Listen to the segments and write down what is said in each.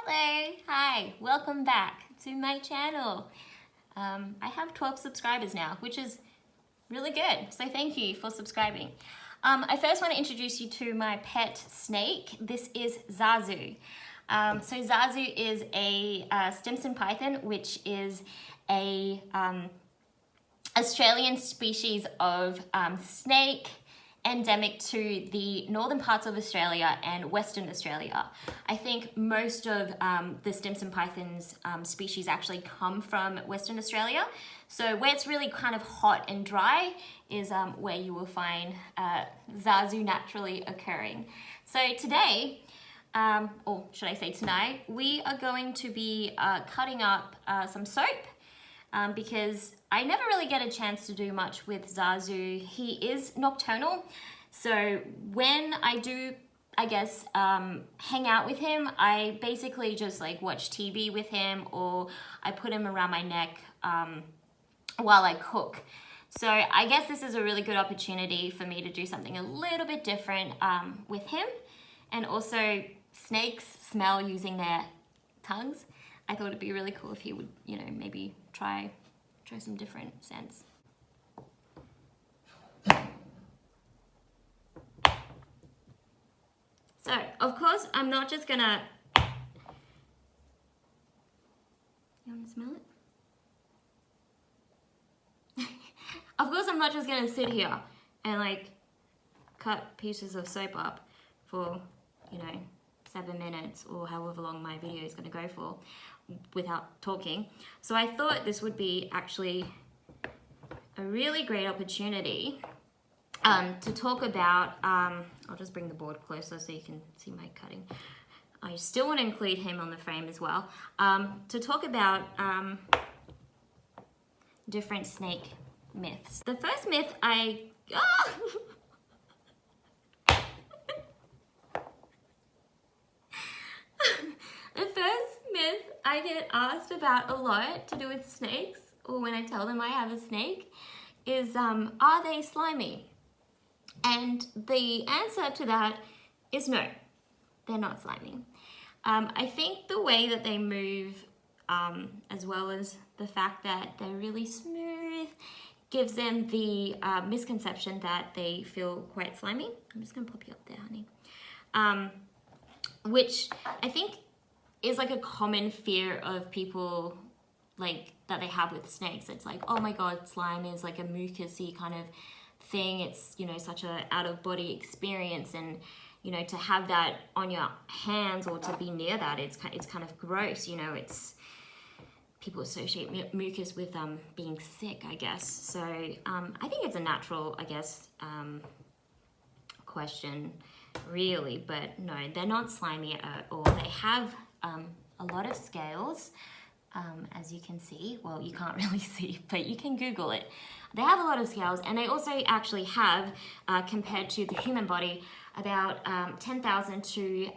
Hello, hi, welcome back to my channel. I have 12 subscribers now, which is really good, so thank you for subscribing. I first want to introduce you to my pet snake. This is Zazu. So Zazu is a Stimson python, which is a Australian species of snake endemic to the northern parts of Australia and Western Australia. I think most of the Stimson python's species actually come from Western Australia. So where it's really kind of hot and dry is where you will find Zazu naturally occurring. So today, or should I say tonight, we are going to be cutting up some soap because I never really get a chance to do much with Zazu. He is nocturnal, so when I do, I guess, hang out with him, I basically just like watch TV with him, or I put him around my neck while I cook. So I guess this is a really good opportunity for me to do something a little bit different with him. And also, snakes smell using their tongues. I thought it'd be really cool if he would, you know, maybe try some different scents. So, of course, I'm not just gonna... You wanna smell it? Of course, I'm not just gonna sit here and like cut pieces of soap up for, you know, 7 minutes or however long my video is gonna go for without talking. So I thought this would be actually a really great opportunity to talk about, I'll just bring the board closer so you can see my cutting. I still want to include him on the frame as well, to talk about different snake myths. The first myth The first myth I get asked about a lot to do with snakes, or when I tell them I have a snake, is are they slimy? And the answer to that is no, they're not slimy. I think the way that they move, as well as the fact that they're really smooth, gives them the misconception that they feel quite slimy. I'm just gonna pop you up there, honey. Which I think is like a common fear of people, like that they have with snakes. It's like, oh my god, slime is like a mucousy kind of thing. It's, you know, such a out of body experience, and you know, to have that on your hands or to be near that, it's kind of gross. You know, it's people associate mucus with being sick, I guess. So I think it's a natural, I guess, question, really. But no, they're not slimy at all. They have a lot of scales, as you can see. Well, you can't really see, but you can Google it. They have a lot of scales, and they also actually have, compared to the human body, about 10,000 to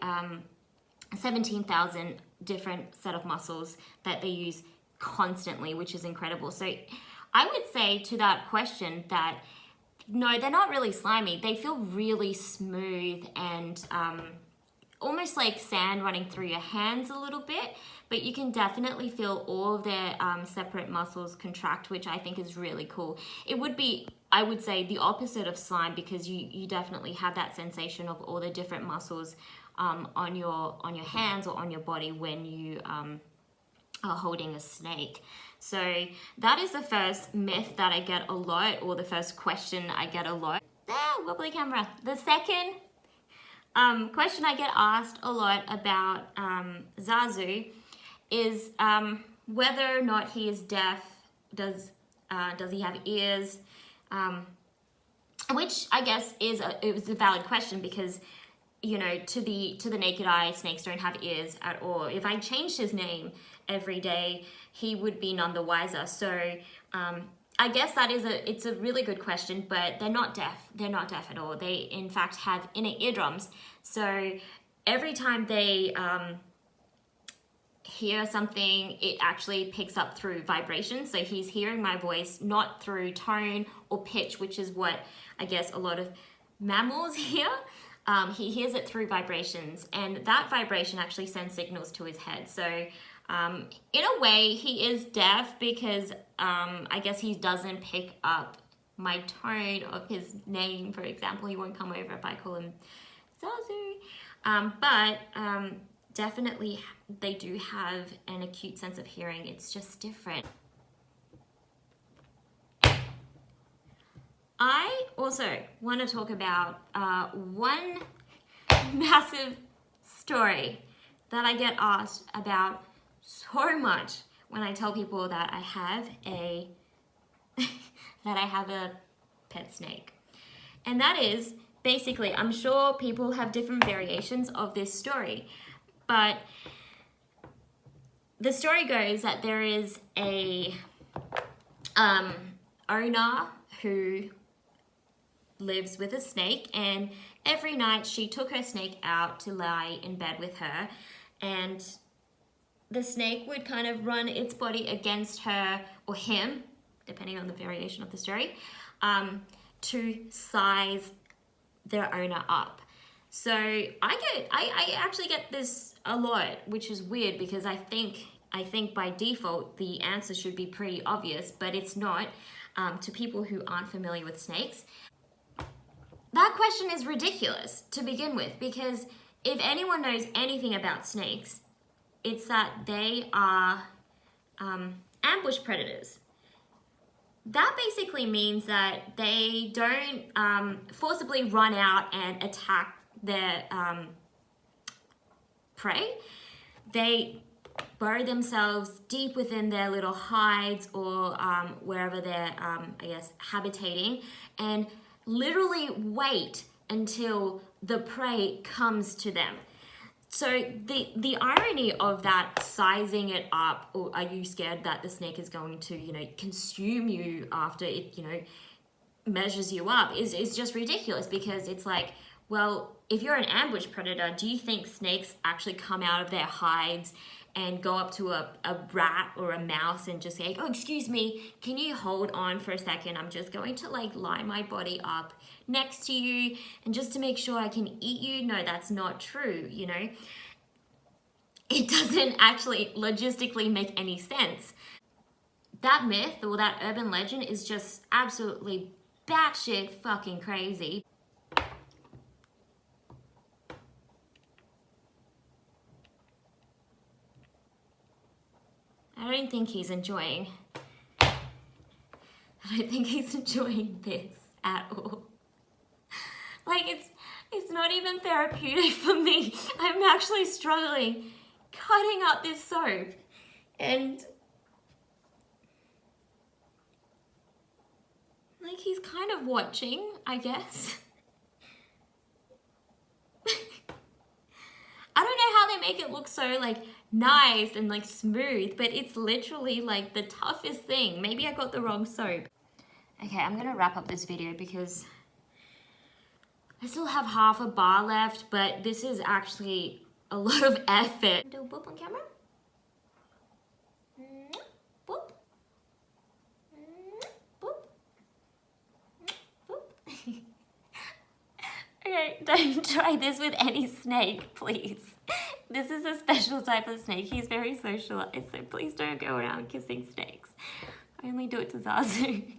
17,000 different set of muscles that they use constantly, which is incredible. So I would say to that question that no, they're not really slimy. They feel really smooth and almost like sand running through your hands a little bit, but you can definitely feel all of their separate muscles contract, which I think is really cool. It would be, I would say, the opposite of slime, because you definitely have that sensation of all the different muscles on your hands or on your body when you are holding a snake. So that is the first myth that I get a lot, or the first question I get a lot. Wobbly camera. The second question I get asked a lot about Zazu is whether or not he is deaf. Does he have ears? Which I guess it was a valid question, because you know, to the naked eye, snakes don't have ears at all. If I changed his name every day, he would be none the wiser. So I guess it's a really good question, but they're not deaf. They're not deaf at all. They in fact have inner eardrums. So every time they hear something, it actually picks up through vibration. So he's hearing my voice not through tone or pitch, which is what I guess a lot of mammals hear. he hears it through vibrations, and that vibration actually sends signals to his head. So in a way, he is deaf because I guess he doesn't pick up my tone of his name, for example. He won't come over if I call him Zazu. But definitely they do have an acute sense of hearing. It's just different. I also want to talk about one massive story that I get asked about so much when I tell people that I have a pet snake. And that is basically, I'm sure people have different variations of this story, but the story goes that there is a owner who lives with a snake, and every night she took her snake out to lie in bed with her, and the snake would kind of run its body against her or him, depending on the variation of the story, to size their owner up. So I actually get this a lot, which is weird because I think by default the answer should be pretty obvious, but it's not to people who aren't familiar with snakes. That question is ridiculous to begin with, because if anyone knows anything about snakes, it's that they are ambush predators. That basically means that they don't forcibly run out and attack their prey. They bury themselves deep within their little hides or wherever they're, I guess, habitating, and literally wait until the prey comes to them. So the irony of that sizing it up, or are you scared that the snake is going to, consume you after it, measures you up, is just ridiculous, because it's like, well, if you're an ambush predator, do you think snakes actually come out of their hides and go up to a rat or a mouse and just say, oh, excuse me, can you hold on for a second? I'm just going to lie my body up next to you and just to make sure I can eat you? No, that's not true, It doesn't actually logistically make any sense. That myth or that urban legend is just absolutely batshit fucking crazy. I don't think he's enjoying this at all. It's not even therapeutic for me. I'm actually struggling cutting up this soap, and he's kind of watching, I guess. I don't know how they make it look so nice and smooth, but it's literally the toughest thing. Maybe I got the wrong soap. Okay, I'm gonna wrap up this video because I still have half a bar left, but this is actually a lot of effort. Do a boop on camera. Boop. Boop. Boop. Okay, don't try this with any snake, please. This is a special type of snake. He's very socialized, so please don't go around kissing snakes. I only do it to Zazu.